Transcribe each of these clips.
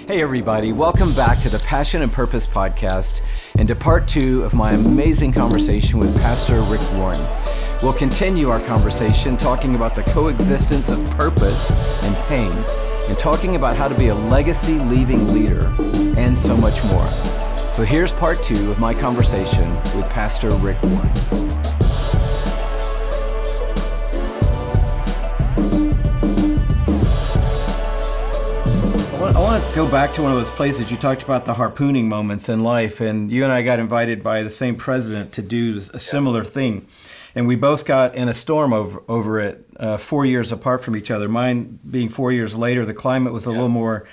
Hey everybody, welcome back to the Passion and Purpose podcast and to part 2 of my amazing conversation with Pastor Rick Warren. We'll continue our conversation talking about the coexistence of purpose and pain and talking about how to be a legacy-leaving leader and so much more. So here's part 2 of my conversation with Pastor Rick Warren. I want to go back to one of those places you talked about, the harpooning moments in life, and you and I got invited by the same president to do a similar thing, and we both got in a storm over it 4 years apart from each other. Mine being 4 years later, the climate was a little more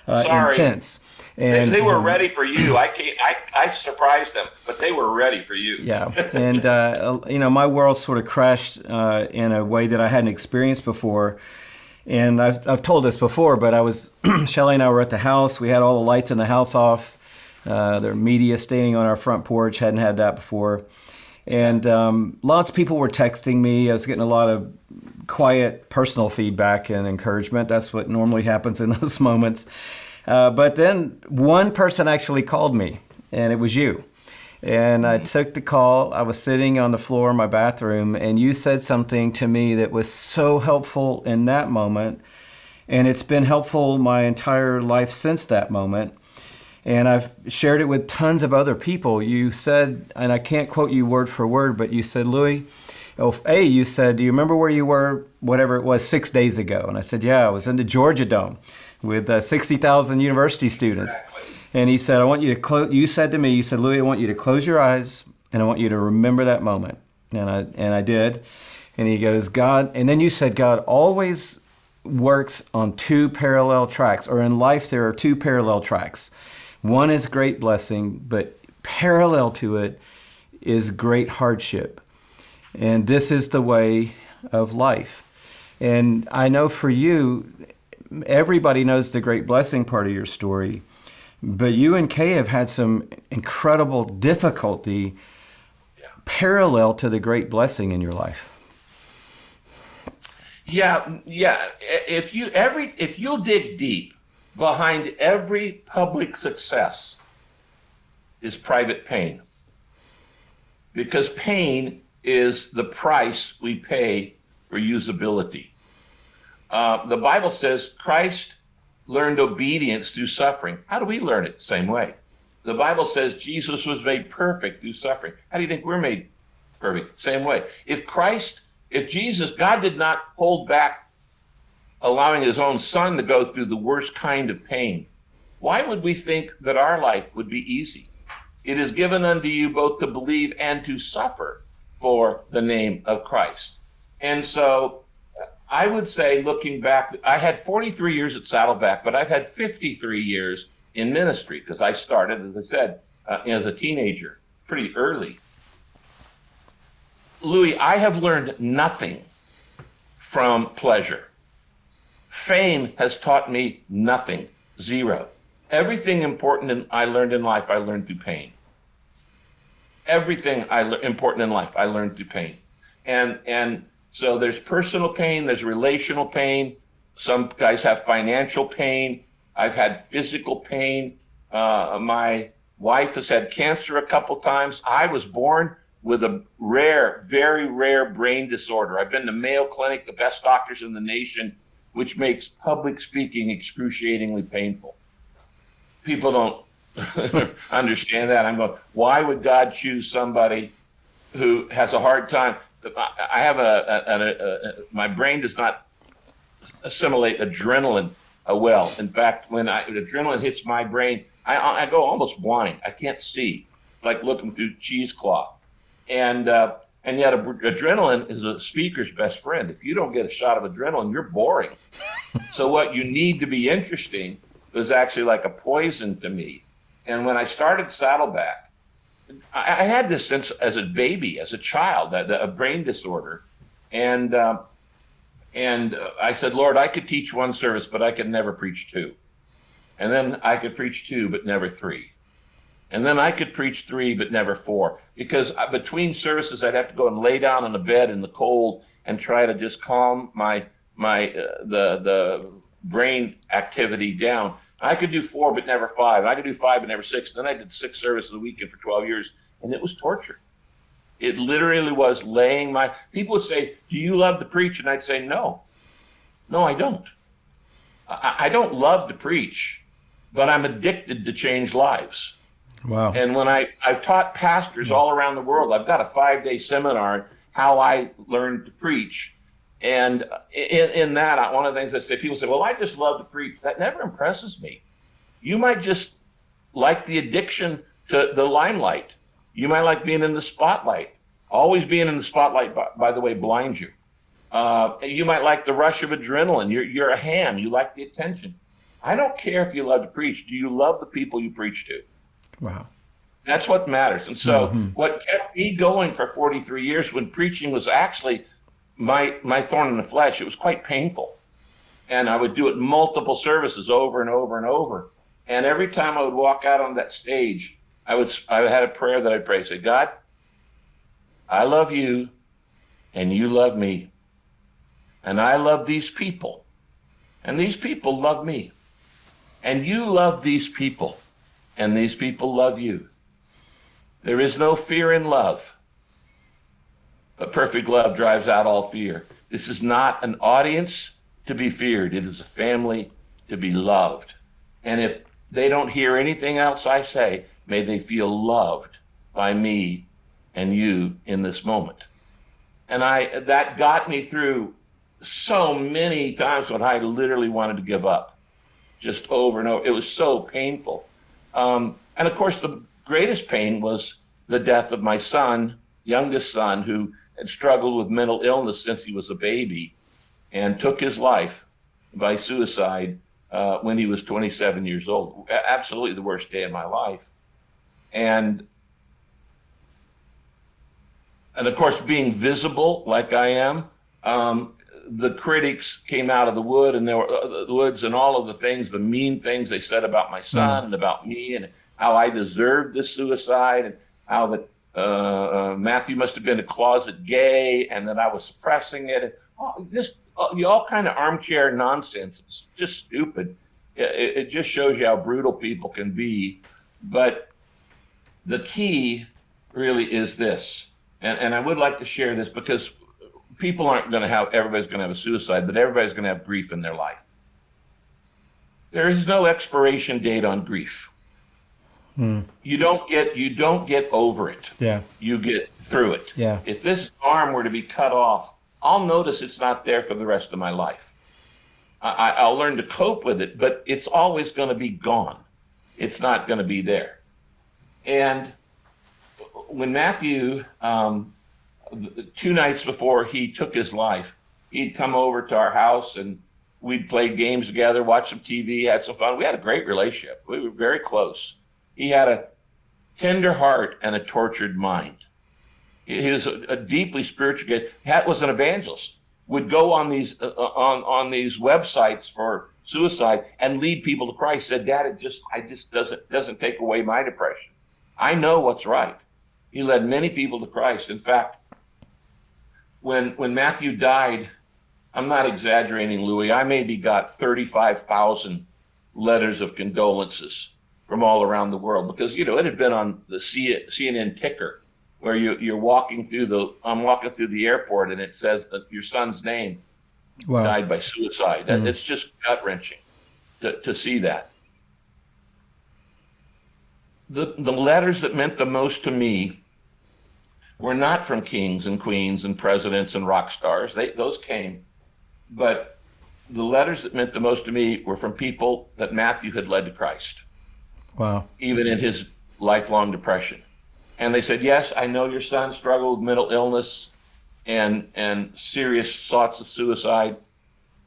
intense. And they were ready for you. I surprised them, but they were ready for you. Yeah, and my world sort of crashed in a way that I hadn't experienced before. And I've told this before, but Shelley and I were at the house. We had all the lights in the house off. There were media standing on our front porch. Hadn't had that before. And lots of people were texting me. I was getting a lot of quiet personal feedback and encouragement. That's what normally happens in those moments. But then one person actually called me, and it was you. And I took the call. I was sitting on the floor in my bathroom, and you said something to me that was so helpful in that moment. And it's been helpful my entire life since that moment. And I've shared it with tons of other people. You said, and I can't quote you word for word, but you said, Louie, you said, do you remember where you were, whatever it was, 6 days ago? And I said, yeah, I was in the Georgia Dome with 60,000 university students. Exactly. And he said, I want you to close, you said to me, you said, Louie, I want you to close your eyes and I want you to remember that moment. And I did. And he goes, God, and then you said, God always works on two parallel tracks, or in life there are two parallel tracks. One is great blessing, but parallel to it is great hardship. And this is the way of life. And I know for you, everybody knows the great blessing part of your story. But you and Kay have had some incredible difficulty parallel to the great blessing in your life. Yeah. If you'll dig deep, behind every public success is private pain. Because pain is the price we pay for usability. The Bible says Christ learned obedience through suffering. How do we learn it? Same way. The Bible says Jesus was made perfect through suffering. How do you think we're made perfect? Same way. If God did not hold back allowing his own son to go through the worst kind of pain, why would we think that our life would be easy? It is given unto you both to believe and to suffer for the name of Christ. And so I would say, looking back, I had 43 years at Saddleback, but I've had 53 years in ministry because I started, as I said, as a teenager, pretty early. Louie, I have learned nothing from pleasure. Fame has taught me nothing, zero. Everything important I learned in life, I learned through pain. Everything important in life, I learned through pain. And so there's personal pain, there's relational pain. Some guys have financial pain. I've had physical pain. My wife has had cancer a couple times. I was born with a rare, very rare brain disorder. I've been to Mayo Clinic, the best doctors in the nation, which makes public speaking excruciatingly painful. People don't understand that. I'm going, why would God choose somebody who has a hard time? I have my brain does not assimilate adrenaline well. In fact, when adrenaline hits my brain, I go almost blind. I can't see. It's like looking through cheesecloth. And yet adrenaline is a speaker's best friend. If you don't get a shot of adrenaline, you're boring. So what you need to be interesting was actually like a poison to me. And when I started Saddleback, I had this since as a baby, as a child, a brain disorder. And I said, Lord, I could teach one service, but I could never preach two. And then I could preach two, but never three. And then I could preach three, but never four. Because between services, I'd have to go and lay down on the bed in the cold and try to just calm the brain activity down. I could do 4, but never 5. And I could do 5, but never 6. Then I did 6 services a weekend for 12 years, and it was torture. It literally was laying my. People would say, "Do you love to preach?" And I'd say, "No, I don't. I don't love to preach, but I'm addicted to change lives." Wow. And when I've taught pastors all around the world, I've got a 5-day seminar, how I learned to preach. And in that, one of the things I say, people say, well, I just love to preach. That never impresses me. You might just like the addiction to the limelight. You might like being in the spotlight. Always being in the spotlight, by the way, blinds you. You might like the rush of adrenaline. You're a ham. You like the attention. I don't care if you love to preach. Do you love the people you preach to? Wow. That's what matters. And so what kept me going for 43 years when preaching was actually my thorn in the flesh, it was quite painful. And I would do it multiple services over and over and over. And every time I would walk out on that stage, I had a prayer that I'd pray, say, God, I love you and you love me. And I love these people. And these people love me. And you love these people. And these people love you. There is no fear in love, but perfect love drives out all fear. This is not an audience to be feared. It is a family to be loved. And if they don't hear anything else I say, may they feel loved by me and you in this moment. And that got me through so many times when I literally wanted to give up, just over and over. It was so painful. And of course, the greatest pain was the death of my son, youngest son, who had struggled with mental illness since he was a baby and took his life by suicide when he was 27 years old. Absolutely the worst day of my life. And of course, being visible like I am, the critics came out of the woods and all of the things, the mean things they said about my son and about me and how I deserved this suicide and how that Matthew must have been a closet gay and that I was suppressing it. And all kind of armchair nonsense. It's just stupid. It just shows you how brutal people can be. But the key really is this. And I would like to share this because people aren't going to have, everybody's going to have a suicide, but everybody's going to have grief in their life. There is no expiration date on grief. You don't get over it. Yeah. You get through it. Yeah. If this arm were to be cut off, I'll notice it's not there for the rest of my life. I'll learn to cope with it, but it's always going to be gone. It's not going to be there. And when Matthew, 2 nights before he took his life, he'd come over to our house and we'd play games together, watch some TV, had some fun. We had a great relationship. We were very close. He had a tender heart and a tortured mind. He was a deeply spiritual guy. Was an evangelist. Would go on these on these websites for suicide and lead people to Christ. Said, Dad, it just doesn't take away my depression. I know what's right. He led many people to Christ. In fact, when Matthew died, I'm not exaggerating, Louie, I maybe got 35,000 letters of condolences from all around the world because, it had been on the CNN ticker where I'm walking through the airport and it says that your son's name died by suicide. It's just gut-wrenching to see that. The letters that meant the most to me were not from kings and queens and presidents and rock stars. Those came. But the letters that meant the most to me were from people that Matthew had led to Christ. Wow. Even in his lifelong depression. And they said, yes, I know your son struggled with mental illness and serious thoughts of suicide,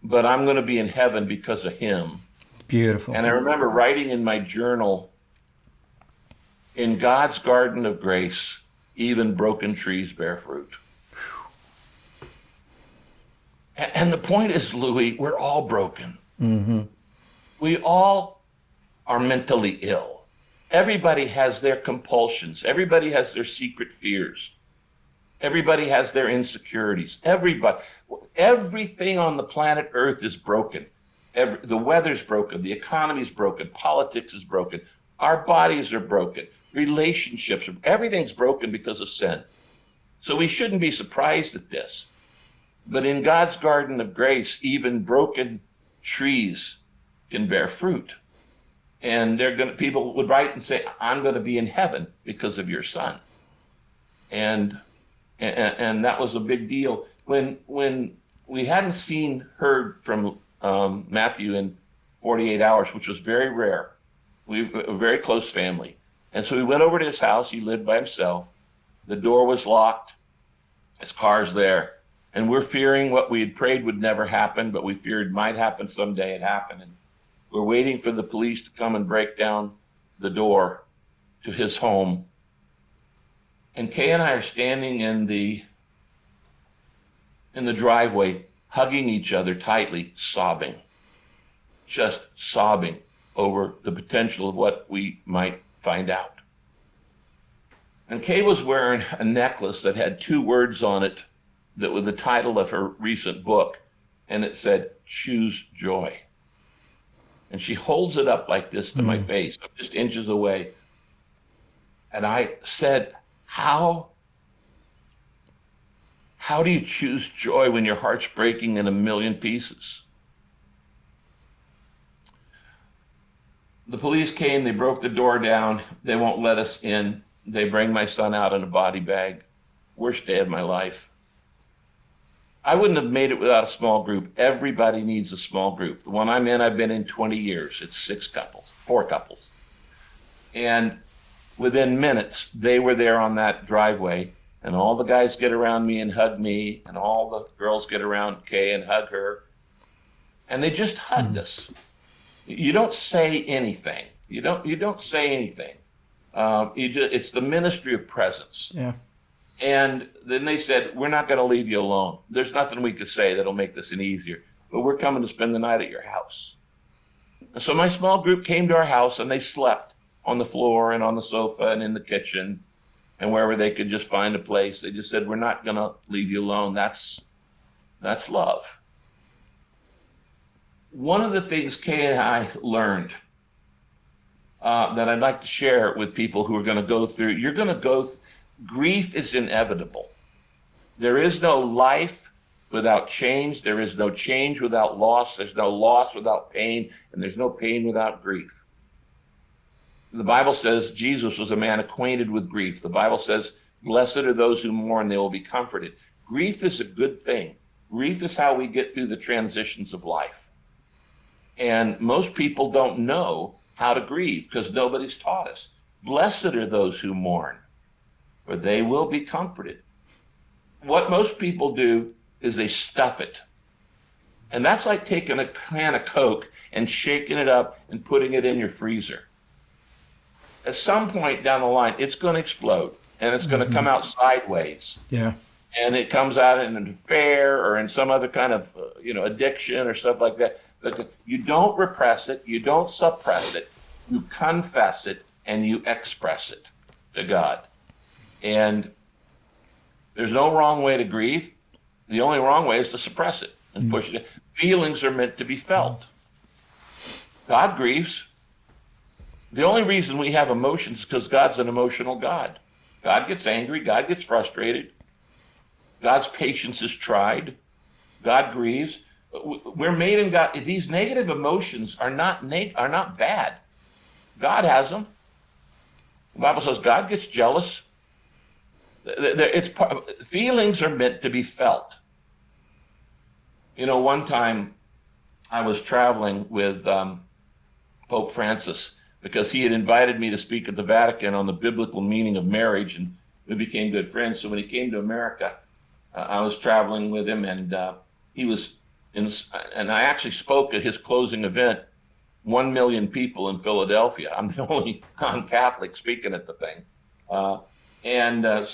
but I'm going to be in heaven because of him. Beautiful. And I remember writing in my journal, in God's garden of grace, even broken trees bear fruit. And the point is, Louie, we're all broken. Mm-hmm. We all are mentally ill. Everybody has their compulsions. Everybody has their secret fears. Everybody has their insecurities. Everything on the planet Earth is broken. The weather's broken. The economy's broken. Politics is broken. Our bodies are broken. Relationships, everything's broken because of sin. So we shouldn't be surprised at this. But in God's garden of grace, even broken trees can bear fruit. And people would write and say, I'm going to be in heaven because of your son. And that was a big deal. When we hadn't heard from Matthew in 48 hours, which was very rare. We were a very close family. And so we went over to his house. He lived by himself. The door was locked. His car's there. And we're fearing what we had prayed would never happen, but we feared might happen someday. It happened. And we're waiting for the police to come and break down the door to his home. And Kay and I are standing in the driveway, hugging each other tightly, sobbing, just sobbing over the potential of what we might find out. And Kay was wearing a necklace that had 2 words on it that were the title of her recent book, and it said, "Choose Joy." And she holds it up like this to my face, just inches away. And I said, how do you choose joy when your heart's breaking in a million pieces? The police came, they broke the door down. They won't let us in. They bring my son out in a body bag. Worst day of my life. I wouldn't have made it without a small group. Everybody needs a small group. The one I'm in, I've been in 20 years. It's 4 couples. And within minutes, they were there on that driveway, and all the guys get around me and hug me, and all the girls get around Kay and hug her. And they just hugged us. You don't say anything. You don't say anything. It's the ministry of presence. Yeah. And then they said, we're not going to leave you alone. There's nothing we could say that'll make this any easier, but we're coming to spend the night at your house. And so my small group came to our house, and they slept on the floor and on the sofa and in the kitchen and wherever they could just find a place. They just said, we're not going to leave you alone. That's love. One of the things Kay and I learned that I'd like to share with people who are going to go through, grief is inevitable. There is no life without change. There is no change without loss. There's no loss without pain, and there's no pain without grief. The Bible says Jesus was a man acquainted with grief. The Bible says, blessed are those who mourn, they will be comforted. Grief is a good thing. Grief is how we get through the transitions of life. And most people don't know how to grieve because nobody's taught us. Blessed are those who mourn, for they will be comforted. What most people do is they stuff it. And that's like taking a can of Coke and shaking it up and putting it in your freezer. At some point down the line, it's going to explode, and it's going to come out sideways. Yeah. And it comes out in an affair or in some other kind of addiction or stuff like that. But you don't repress it. You don't suppress it. You confess it, and you express it to God. And there's no wrong way to grieve. The only wrong way is to suppress it and push it. Feelings are meant to be felt. God grieves. The only reason we have emotions is because God's an emotional God. God gets angry. God gets frustrated. God's patience is tried. God grieves. We're made in God. These negative emotions are not bad. God has them. The Bible says God gets jealous. Feelings are meant to be felt. One time I was traveling with Pope Francis because he had invited me to speak at the Vatican on the biblical meaning of marriage, and we became good friends. So when he came to America, I was traveling with him, and and I actually spoke at his closing event. 1 million people in Philadelphia. I'm the only non-Catholic speaking at the thing. So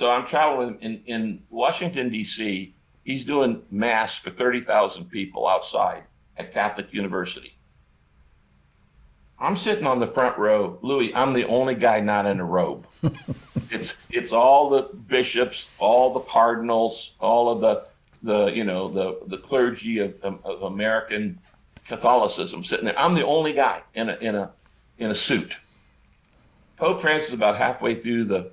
I'm traveling in Washington, D.C. He's doing mass for 30,000 people outside at Catholic University. I'm sitting on the front row. Louie, I'm the only guy not in a robe. It's all the bishops, all the cardinals, all of the clergy of American Catholicism sitting there. I'm the only guy in a suit. Pope Francis is about halfway through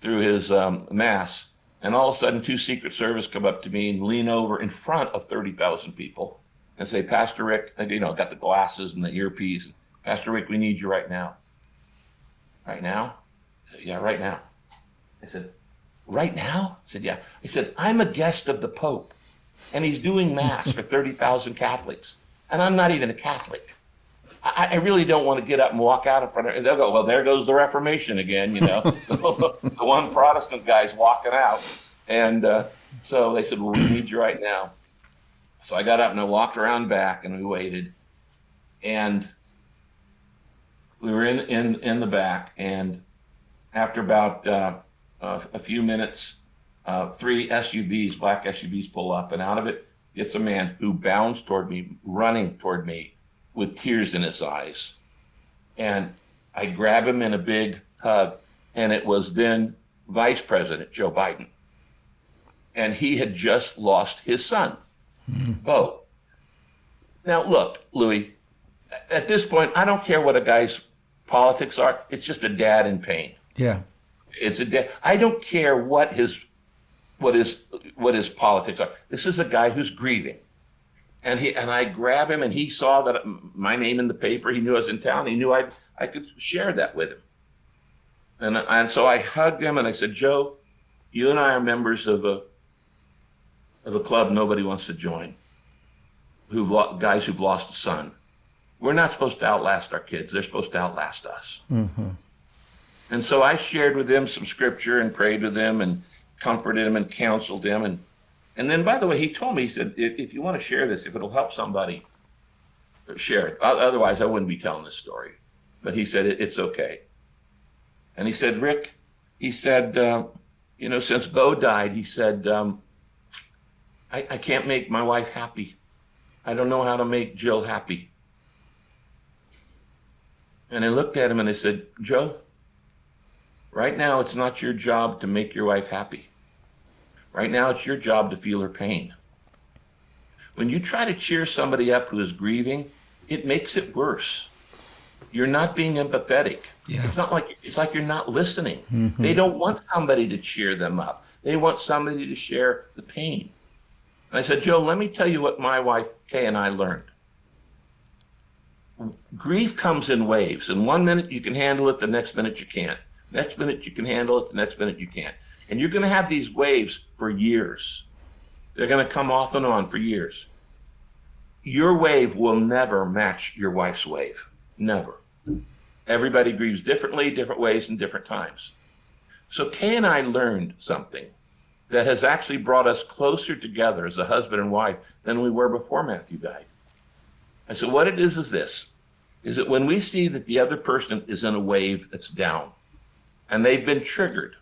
his mass, and all of a sudden 2 Secret Service come up to me and lean over in front of 30,000 people and say, Pastor Rick, got the glasses and the earpiece. Pastor Rick, we need you right now. Right now? I said, yeah, right now. I said, right now? I said, yeah. I said, I'm a guest of the Pope, and he's doing mass for 30,000 Catholics, and I'm not even a Catholic. I really don't want to get up and walk out in front of it. They'll go, well, there goes the Reformation again, the one Protestant guy's walking out. And so they said, well, we need you right now. So I got up and I walked around back and we waited. And we were in the back. And after about a few minutes, 3 SUVs, black SUVs pull up. And out of it gets a man who bounds toward me, running toward me, with tears in his eyes. And I grab him in a big hug, and it was then Vice President Joe Biden. And he had just lost his son, Bo. Now, look, Louie, at this point, I don't care what a guy's politics are. It's just a dad in pain. Yeah. It's a dad. I don't care what his politics are. This is a guy who's grieving. And I grab him, and he saw that my name in the paper. He knew I was in town. He knew I could share that with him. And so I hugged him, and I said, Joe, you and I are members of a club nobody wants to join. Guys who've lost a son. We're not supposed to outlast our kids. They're supposed to outlast us. Mm-hmm. And so I shared with him some scripture and prayed with him and comforted him and counseled him. And then, by the way, he told me, he said, if you want to share this, if it'll help somebody, share it. Otherwise, I wouldn't be telling this story. But he said, it's okay. And he said, Rick, he said, since Bo died, he said, I can't make my wife happy. I don't know how to make Jill happy. And I looked at him and I said, Joe, right now, it's not your job to make your wife happy. Right now, it's your job to feel her pain. When you try to cheer somebody up who is grieving, it makes it worse. You're not being empathetic. Yeah. It's like you're not listening. Mm-hmm. They don't want somebody to cheer them up. They want somebody to share the pain. And I said, Joe, let me tell you what my wife Kay and I learned. Grief comes in waves, and 1 minute you can handle it, the next minute you can't. Next minute you can handle it, the next minute you can't. And you're going to have these waves for years. They're going to come off and on for years. Your wave will never match your wife's wave. Never. Everybody grieves differently, different ways, and different times. So Kay and I learned something that has actually brought us closer together as a husband and wife than we were before Matthew died. And so what it is this, is that when we see that the other person is in a wave that's down, and they've been triggered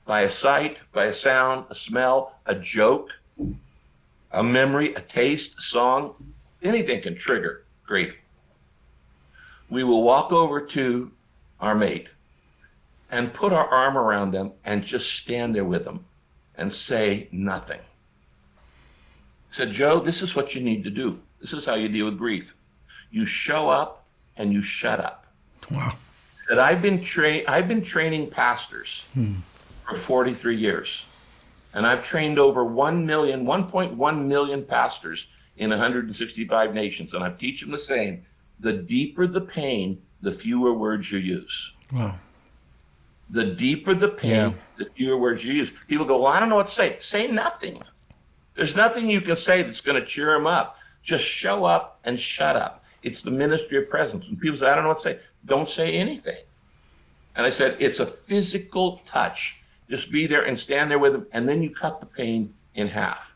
by a sight, by a sound, a smell, a joke, a memory, a taste, a song, anything can trigger grief. We will walk over to our mate and put our arm around them and just stand there with them and say nothing. I said, Joe, this is what you need to do. This is how you deal with grief. You show up and you shut up. Wow. That I've been training pastors for 43 years. And I've trained over 1.1 million pastors in 165 nations. And I teach them the same. The deeper the pain, the fewer words you use. Wow. The deeper the pain, the fewer words you use. People go, well, I don't know what to say. Say nothing. There's nothing you can say that's going to cheer them up. Just show up and shut up. It's the ministry of presence. When people say, I don't know what to say, don't say anything. And I said, it's a physical touch. Just be there and stand there with them, and then you cut the pain in half.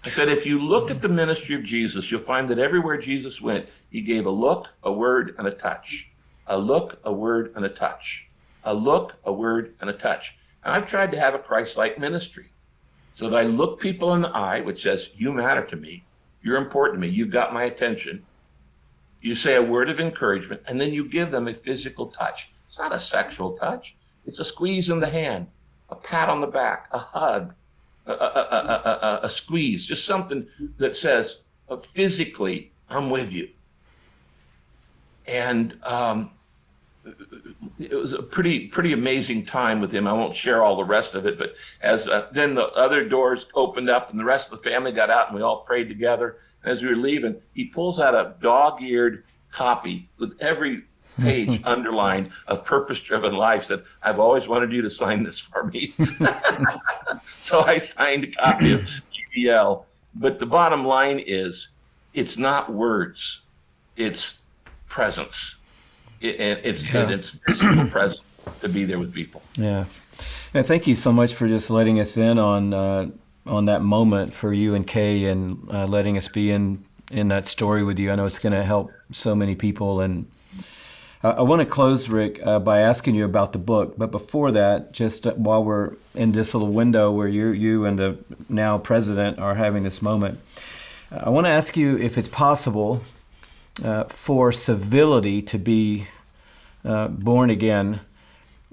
I said, if you look at the ministry of Jesus, you'll find that everywhere Jesus went, he gave a look, a word, and a touch. A look, a word, and a touch. A look, a word, and a touch. And I've tried to have a Christ-like ministry so that I look people in the eye, which says, you matter to me. You're important to me. You've got my attention. You say a word of encouragement, and then you give them a physical touch. It's not a sexual touch. It's a squeeze in the hand, a pat on the back, a hug, a squeeze, just something that says, physically, I'm with you. And it was a pretty amazing time with him. I won't share all the rest of it, but as then the other doors opened up and the rest of the family got out and we all prayed together. As we were leaving, he pulls out a dog-eared copy with every page underlined of Purpose-Driven Life. Said, I've always wanted you to sign this for me. So I signed a copy of GBL. But the bottom line is, it's not words, it's presence. It's physical presence to be there with people. Yeah. And thank you so much for just letting us in on that moment for you and Kay, and letting us be in that story with you. I know it's going to help so many people. And I want to close, Rick, by asking you about the book. But before that, just while we're in this little window where you and the now president are having this moment, I want to ask you if it's possible for civility to be born again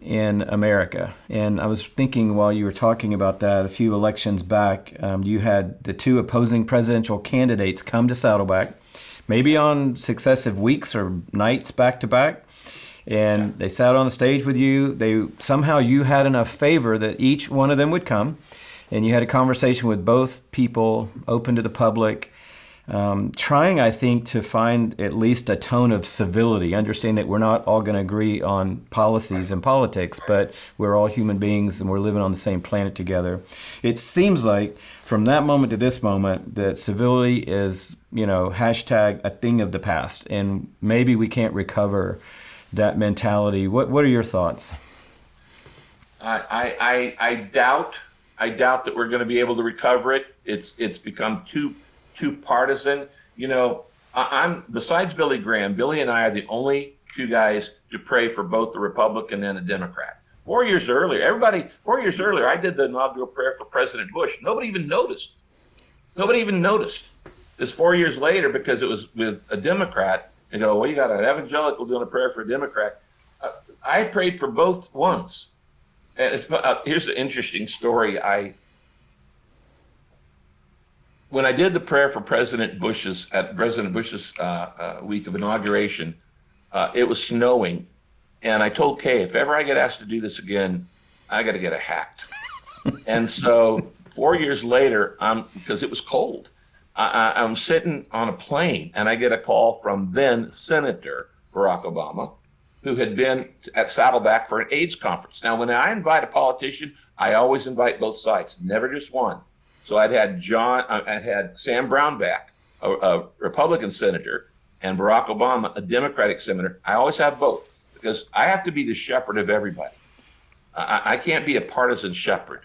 in America. And I was thinking while you were talking about that, a few elections back, you had the two opposing presidential candidates come to Saddleback, maybe on successive weeks or nights back to back, and they sat on the stage with you. Somehow you had enough favor that each one of them would come, and you had a conversation with both people, open to the public, trying, I think, to find at least a tone of civility, understanding that we're not all going to agree on policies and politics, but we're all human beings and we're living on the same planet together. It seems like from that moment to this moment that civility is, hashtag a thing of the past, and maybe we can't recover that mentality. What are your thoughts? I doubt that we're going to be able to recover it. It's become too partisan. I'm besides Billy Graham, Billy and I are the only two guys to pray for both the Republican and a Democrat. 4 years earlier, I did the inaugural prayer for President Bush. Nobody even noticed. It's 4 years later, because it was with a Democrat. You got an evangelical doing a prayer for a Democrat. I prayed for both once. And here's the interesting story. When I did the prayer for President Bush's week of inauguration, it was snowing, and I told Kay, if ever I get asked to do this again, I got to get a hat. And so 4 years later, because it was cold, I'm sitting on a plane, and I get a call from then Senator Barack Obama, who had been at Saddleback for an AIDS conference. Now, when I invite a politician, I always invite both sides, never just one. So I'd had Sam Brownback, a Republican senator, and Barack Obama, a Democratic senator. I always have both, because I have to be the shepherd of everybody. I can't be a partisan shepherd.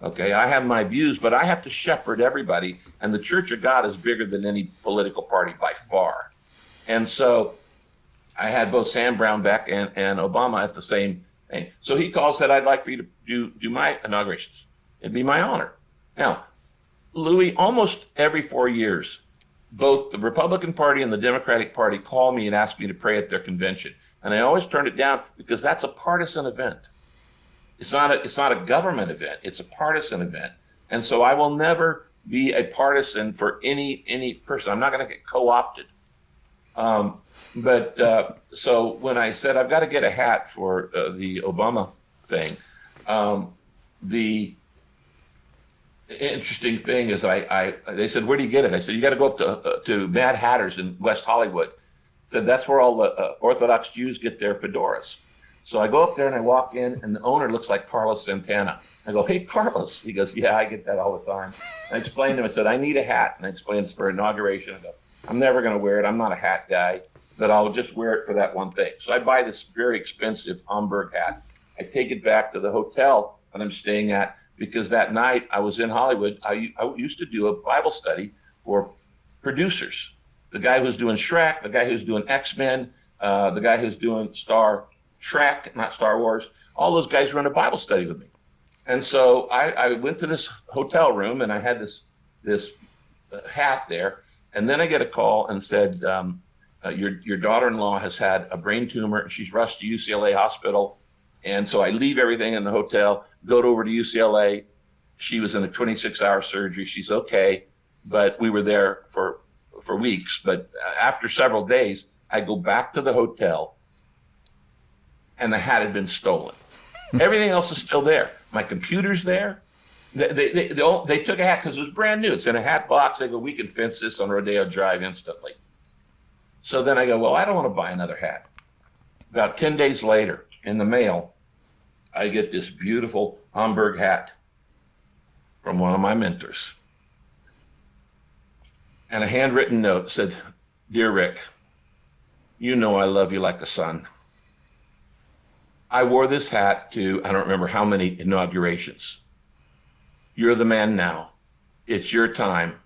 Okay, I have my views, but I have to shepherd everybody. And the Church of God is bigger than any political party by far. And so I had both Sam Brownback and Obama at the same thing. So he called, said, I'd like for you to do my inaugurations. It'd be my honor. Now, Louie, almost every 4 years, both the Republican Party and the Democratic Party call me and ask me to pray at their convention. And I always turn it down, because that's a partisan event. It's not a government event. It's a partisan event. And so I will never be a partisan for any person. I'm not going to get co-opted. So when I said I've got to get a hat for the Obama thing, the interesting thing is they said, where do you get it? I said, you got to go up to Mad Hatter's in West Hollywood. Said that's where all the Orthodox Jews get their fedoras. So I go up there and I walk in, and the owner looks like Carlos Santana. I go, hey, Carlos. He goes, yeah, I get that all the time. I explained to him, I said, I need a hat. And I explained it's for inauguration. I go, I'm never going to wear it. I'm not a hat guy, but I'll just wear it for that one thing. So I buy this very expensive Homburg hat. I take it back to the hotel that I'm staying at, because that night I was in Hollywood. I used to do a Bible study for producers. The guy who's doing Shrek, the guy who's doing X-Men, the guy who's doing Star Trek, not Star Wars, all those guys run a Bible study with me. And so I went to this hotel room, and I had this hat there. And then I get a call and said, your daughter-in-law has had a brain tumor, and she's rushed to UCLA hospital. And so I leave everything in the hotel, go over to UCLA. She was in a 26-hour surgery. She's okay. But we were there for for weeks, but after several days, I go back to the hotel, and the hat had been stolen. Everything else is still there. My computer's there. They took a hat because it was brand new. It's in a hat box. They go, we can fence this on Rodeo Drive instantly. So then I go, well, I don't want to buy another hat. About 10 days later, in the mail, I get this beautiful Hamburg hat from one of my mentors. And a handwritten note said, "Dear Rick, you know I love you like the sun. I wore this hat to, I don't remember how many inaugurations. You're the man now. It's your time.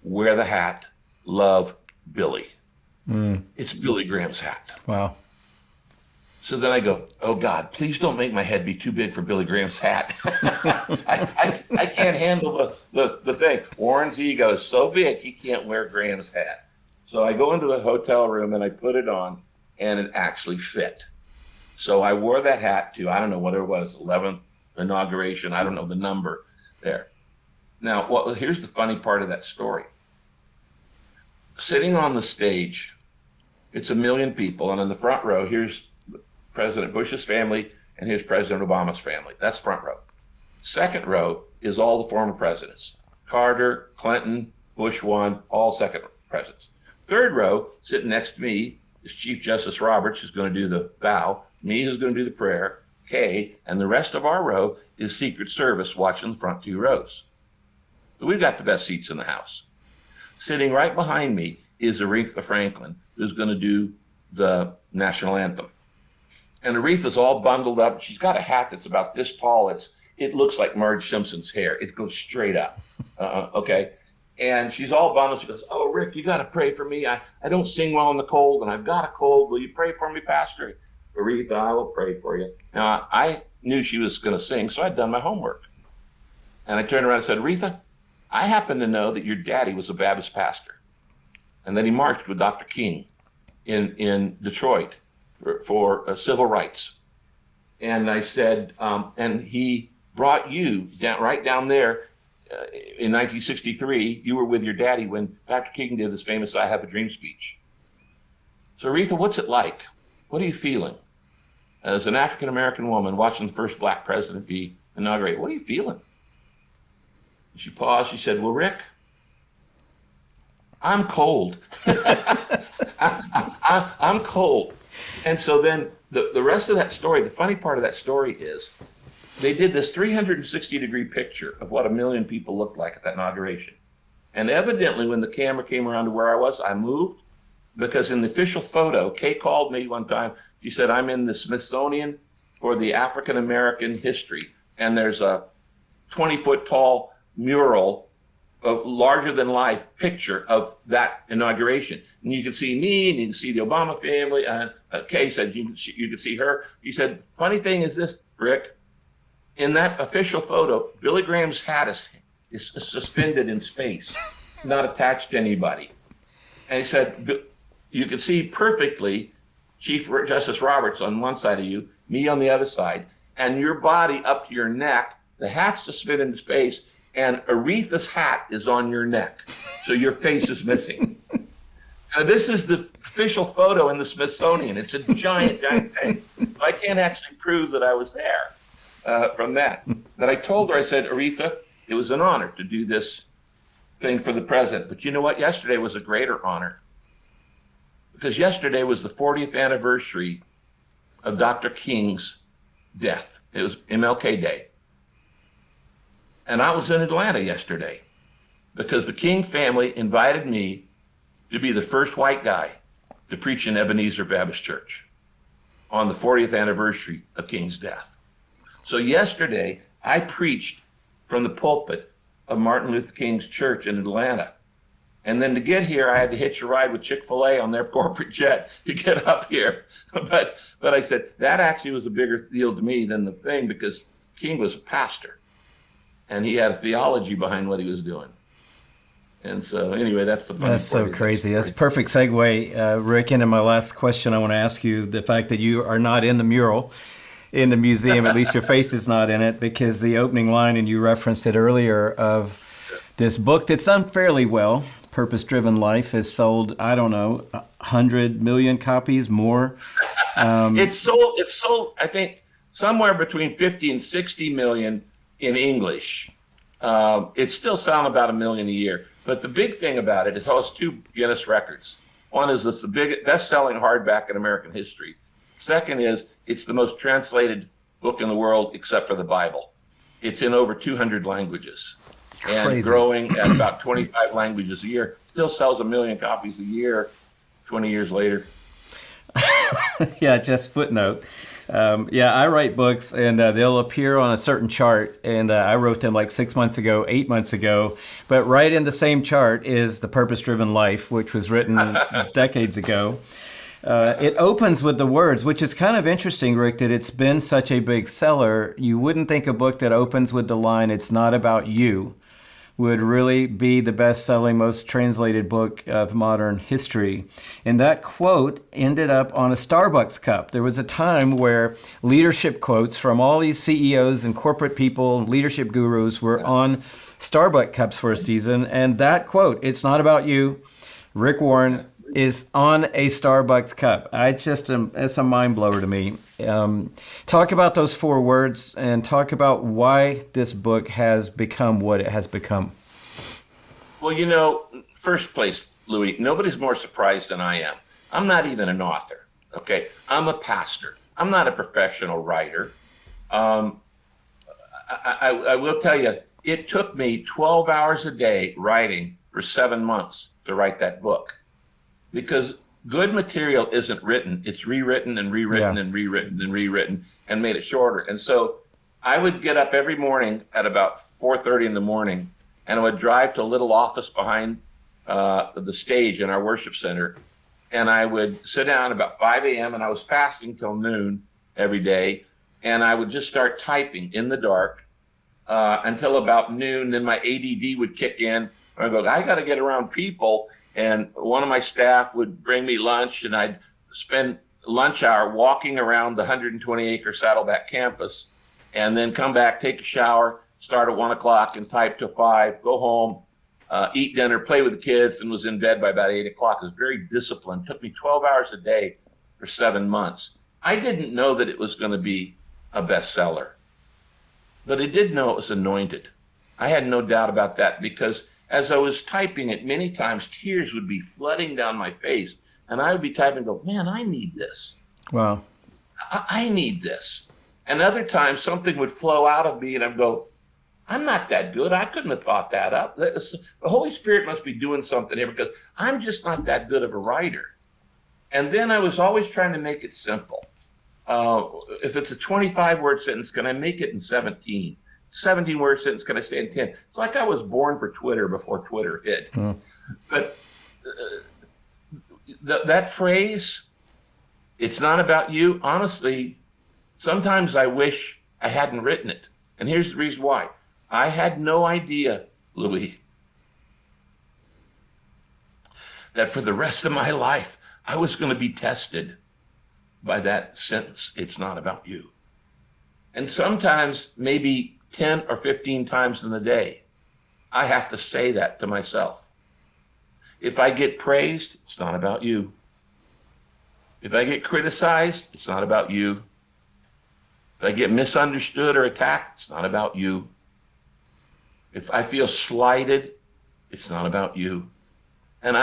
Wear the hat. Love, Billy." It's Billy Graham's hat. Wow. So then I go, oh God, please don't make my head be too big for Billy Graham's hat. I can't handle the thing. Warren's ego is so big, he can't wear Graham's hat. So I go into the hotel room and I put it on, and it actually fit. So I wore that hat to, I don't know what it was, 11th inauguration. I don't know the number there. Now, here's the funny part of that story. Sitting on the stage, it's 1 million people, and in the front row, here's President Bush's family, and here's President Obama's family. That's front row. Second row is all the former presidents. Carter, Clinton, Bush 1, all second presidents. Third row, sitting next to me, is Chief Justice Roberts, who's going to do the vow, me, who's going to do the prayer, Kay, and the rest of our row is Secret Service watching the front 2 rows. So we've got the best seats in the house. Sitting right behind me is Aretha Franklin, who's going to do the national anthem. And Aretha's all bundled up. She's got a hat that's about this tall. It looks like Marge Simpson's hair. It goes straight up. Okay. And she's all bundled. She goes, "Oh, Rick, you got to pray for me. I don't sing well in the cold, and I've got a cold. Will you pray for me, Pastor?" "Aretha, I will pray for you." Now, I knew she was going to sing, so I'd done my homework. And I turned around and said, "Aretha, I happen to know that your daddy was a Baptist pastor, and that he marched with Dr. King in Detroit for civil rights." And I said, and he brought you right down there in 1963. You were with your daddy when Dr. King did his famous "I Have a Dream" speech. So Aretha, what's it like? What are you feeling as an African-American woman watching the first black president be inaugurated? What are you feeling? She paused. She said, "Well, Rick, I'm cold." I'm cold. And so then the rest of that story, the funny part of that story is they did this 360-degree picture of what 1 million people looked like at that inauguration. And evidently when the camera came around to where I was, I moved, because in the official photo, Kay called me one time. She said, "I'm in the Smithsonian for the African American history, and there's a 20-foot tall mural, a larger than life picture of that inauguration. And you can see me, and you can see the Obama family." Kay said you can see her. She said, "Funny thing is this, Rick, in that official photo, Billy Graham's hat is suspended in space, not attached to anybody." And he said, "You can see perfectly Chief Justice Roberts on one side of you, me on the other side, and your body up to your neck, the hat's suspended in space, and Aretha's hat is on your neck. So your face is missing." Now, this is the official photo in the Smithsonian. It's a giant, giant thing. I can't actually prove that I was there from that. But I told her, I said, "Aretha, it was an honor to do this thing for the president. But you know what? Yesterday was a greater honor. Because yesterday was the 40th anniversary of Dr. King's death. It was MLK Day. And I was in Atlanta yesterday because the King family invited me to be the first white guy to preach in Ebenezer Baptist Church on the 40th anniversary of King's death. So yesterday, I preached from the pulpit of Martin Luther King's church in Atlanta. And then to get here, I had to hitch a ride with Chick-fil-A on their corporate jet to get up here. But I said, that actually was a bigger deal to me than the thing, because King was a pastor and he had a theology behind what he was doing. And so anyway, that's the funny That's so part. crazy. That's a perfect segue, Rick, into my last question. I want to ask you the fact that you are not in the mural in the museum, at least your face is not in it, because the opening line, and you referenced it earlier, of this book that's done fairly well, Purpose Driven Life has sold, I don't know, 100 million copies more. It's sold, I think, somewhere between 50 and 60 million in English. It's still selling about 1 million a year. But the big thing about it holds 2 Guinness records. One is it's the biggest best-selling hardback in American history. Second is it's the most translated book in the world except for the Bible. It's in over 200 languages and Crazy. growing at about 25 languages a year. Still sells 1 million copies a year 20 years later. Yeah, just footnote. I write books, and they'll appear on a certain chart, and I wrote them like 6 months ago, 8 months ago. But right in the same chart is The Purpose Driven Life, which was written decades ago. It opens with the words, which is kind of interesting, Rick, that it's been such a big seller. You wouldn't think a book that opens with the line, "It's not about you," would really be the best-selling, most translated book of modern history. And that quote ended up on a Starbucks cup. There was a time where leadership quotes from all these CEOs and corporate people, leadership gurus, were on Starbucks cups for a season. And that quote, "It's not about you," Rick Warren, is on a Starbucks cup. It's a mind blower to me. Talk about those 4 words and talk about why this book has become what it has become. Well, first place, Louie, nobody's more surprised than I am. I'm not even an author, okay? I'm a pastor. I'm not a professional writer. I will tell you, it took me 12 hours a day writing for 7 months to write that book. Because good material isn't written, it's rewritten and rewritten and rewritten and rewritten and made it shorter. And so I would get up every morning at about 4:30 in the morning, and I would drive to a little office behind the stage in our worship center, and I would sit down about 5 a.m. and I was fasting till noon every day, and I would just start typing in the dark until about noon. Then my ADD would kick in, and I'd go, I got to get around people. And one of my staff would bring me lunch, and I'd spend lunch hour walking around the 120-acre Saddleback campus, and then come back, take a shower, start at 1 o'clock and type till 5, go home, eat dinner, play with the kids, and was in bed by about 8 o'clock. It was very disciplined. It took me 12 hours a day for 7 months. I didn't know that it was going to be a bestseller, but I did know it was anointed. I had no doubt about that, because as I was typing it, many times tears would be flooding down my face, and I would be typing and go, man, I need this. Wow. I need this. And other times something would flow out of me, and I'd go, I'm not that good. I couldn't have thought that up. The Holy Spirit must be doing something here, because I'm just not that good of a writer. And then I was always trying to make it simple. If it's a 25-word sentence, can I make it in 17? 17-word sentence, can I say in 10? It's like I was born for Twitter before Twitter hit. But that phrase, "It's not about you," honestly, sometimes I wish I hadn't written it. And here's the reason why. I had no idea, Louie, that for the rest of my life, I was going to be tested by that sentence, "It's not about you." And sometimes, maybe 10 or 15 times in the day, I have to say that to myself. If I get praised, it's not about you. If I get criticized, it's not about you. If I get misunderstood or attacked, it's not about you. If I feel slighted, it's not about you. And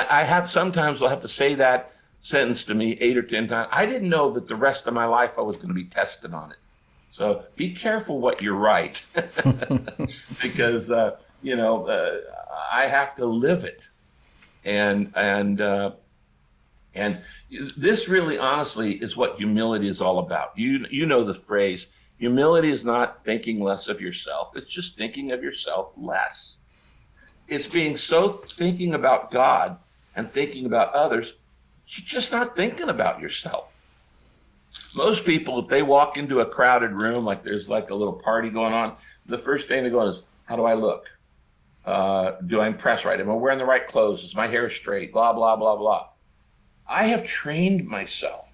sometimes I'll have to say that sentence to me 8 or 10 times. I didn't know that the rest of my life I was going to be tested on it. So be careful what you write, because I have to live it, and this really, honestly, is what humility is all about. You know the phrase, humility is not thinking less of yourself; it's just thinking of yourself less. It's being so thinking about God and thinking about others, you're just not thinking about yourself. Most people, if they walk into a crowded room, like there's like a little party going on, the first thing they go is, how do I look? Do I impress right? Am I wearing the right clothes? Is my hair straight? Blah, blah, blah, blah. I have trained myself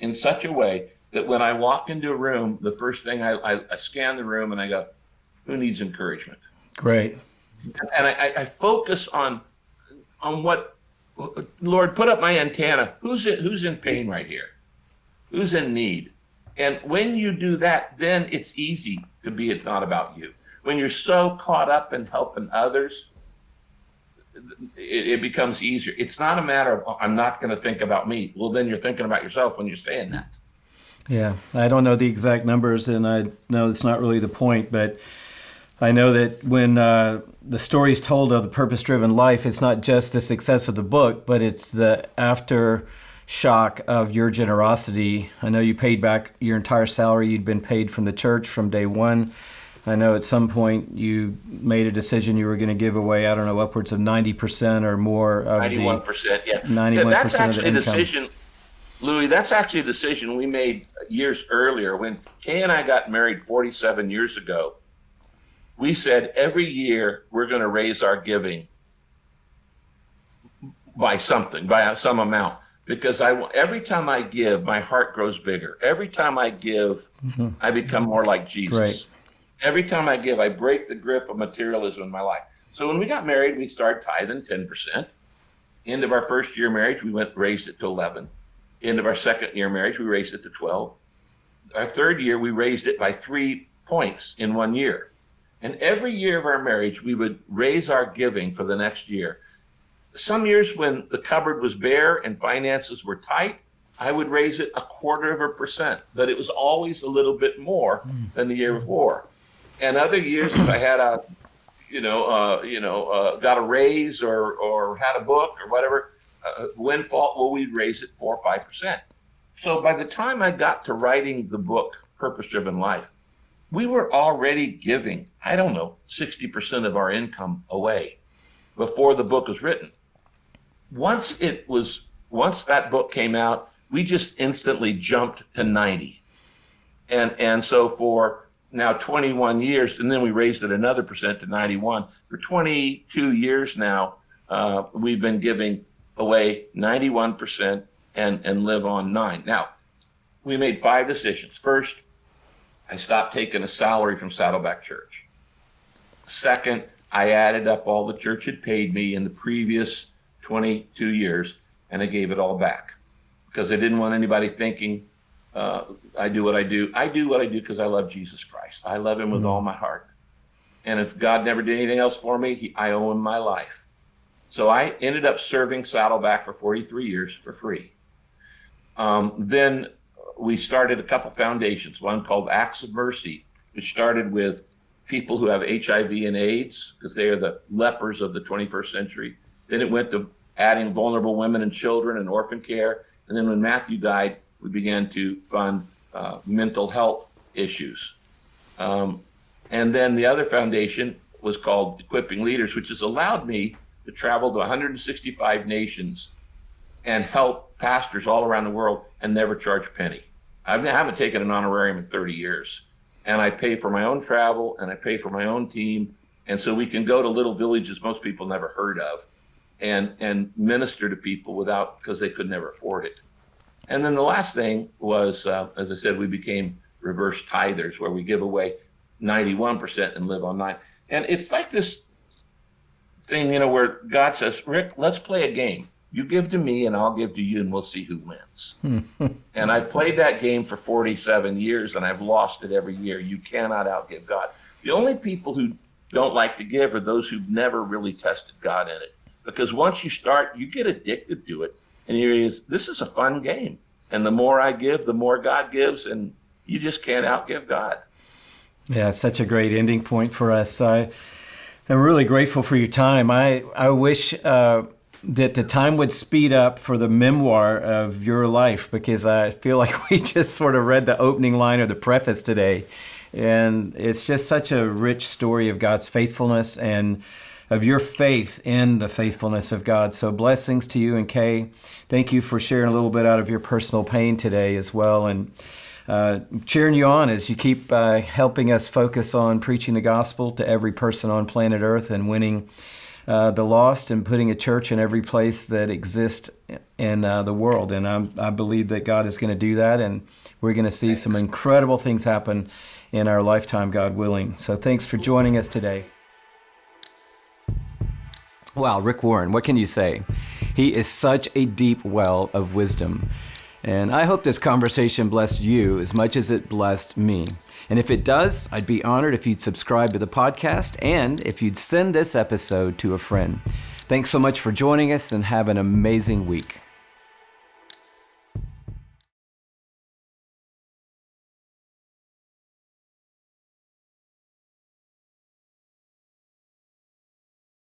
in such a way that when I walk into a room, the first thing I scan the room and I go, who needs encouragement? Great. And I focus on on what, Lord, put up my antenna. Who's in pain right here? Who's in need? And when you do that, then it's easy to be it's not about you. When you're so caught up in helping others, it becomes easier. It's not a matter of, oh, I'm not going to think about me. Well, then you're thinking about yourself when you're saying that. Yeah, I don't know the exact numbers, and I know it's not really the point, but I know that when the story is told of the purpose-driven life, it's not just the success of the book, but it's the aftershock of your generosity. I know you paid back your entire salary you'd been paid from the church from day one. I know at some point you made a decision you were going to give away, I don't know, upwards of 90% or more of 91%, yeah. 91% That's actually of the a income. decision, Louie, that's actually a decision we made years earlier. When Kay and I got married 47 years ago, we said every year we're going to raise our giving by something, by some amount. Because every time I give, my heart grows bigger. Every time I give, I become more like Jesus. Right. Every time I give, I break the grip of materialism in my life. So when we got married, we started tithing 10%. End of our first year marriage, we raised it to 11. End of our second year marriage, we raised it to 12. Our third year, we raised it by 3 points in 1 year. And every year of our marriage, we would raise our giving for the next year. Some years when the cupboard was bare and finances were tight, I would raise it 0.25%, but it was always a little bit more than the year before. And other years, if I had got a raise or had a book or whatever, windfall, well, we'd raise it 4 or 5%. So by the time I got to writing the book, Purpose Driven Life, we were already giving, 60% of our income away before the book was written. Once that book came out, we just instantly jumped to 90. And so for now 21 years, and then we raised it another percent to 91. For 22 years now, we've been giving away 91% and live on 9. Now, we made 5 decisions. First, I stopped taking a salary from Saddleback Church. Second, I added up all the church had paid me in the previous 22 years, and I gave it all back because I didn't want anybody thinking I do what I do. I do what I do because I love Jesus Christ. I love him with all my heart. And if God never did anything else for me, I owe him my life. So I ended up serving Saddleback for 43 years for free. Then we started a couple foundations, one called Acts of Mercy, which started with people who have HIV and AIDS because they are the lepers of the 21st century. Then it went to adding vulnerable women and children and orphan care. And then when Matthew died, we began to fund mental health issues. And then the other foundation was called Equipping Leaders, which has allowed me to travel to 165 nations and help pastors all around the world and never charge a penny. I haven't taken an honorarium in 30 years. And I pay for my own travel and I pay for my own team. And so we can go to little villages most people never heard of and minister to people because they could never afford it. And then the last thing was, as I said, we became reverse tithers, where we give away 91% and live on 9. And it's like this thing, where God says, Rick, let's play a game. You give to me and I'll give to you and we'll see who wins. And I've played that game for 47 years and I've lost it every year. You cannot outgive God. The only people who don't like to give are those who've never really tested God in it. Because once you start, you get addicted to it. And this is a fun game. And the more I give, the more God gives, and you just can't outgive God. Yeah, it's such a great ending point for us. I'm really grateful for your time. I wish that the time would speed up for the memoir of your life, because I feel like we just sort of read the opening line or the preface today. And it's just such a rich story of God's faithfulness and of your faith in the faithfulness of God. So blessings to you and Kay. Thank you for sharing a little bit out of your personal pain today as well, and cheering you on as you keep helping us focus on preaching the gospel to every person on planet Earth and winning the lost and putting a church in every place that exists in the world. And I believe that God is going to do that, and we're going to see some incredible things happen in our lifetime, God willing. So thanks for joining us today. Wow, Rick Warren, what can you say? He is such a deep well of wisdom. And I hope this conversation blessed you as much as it blessed me. And if it does, I'd be honored if you'd subscribe to the podcast and if you'd send this episode to a friend. Thanks so much for joining us and have an amazing week.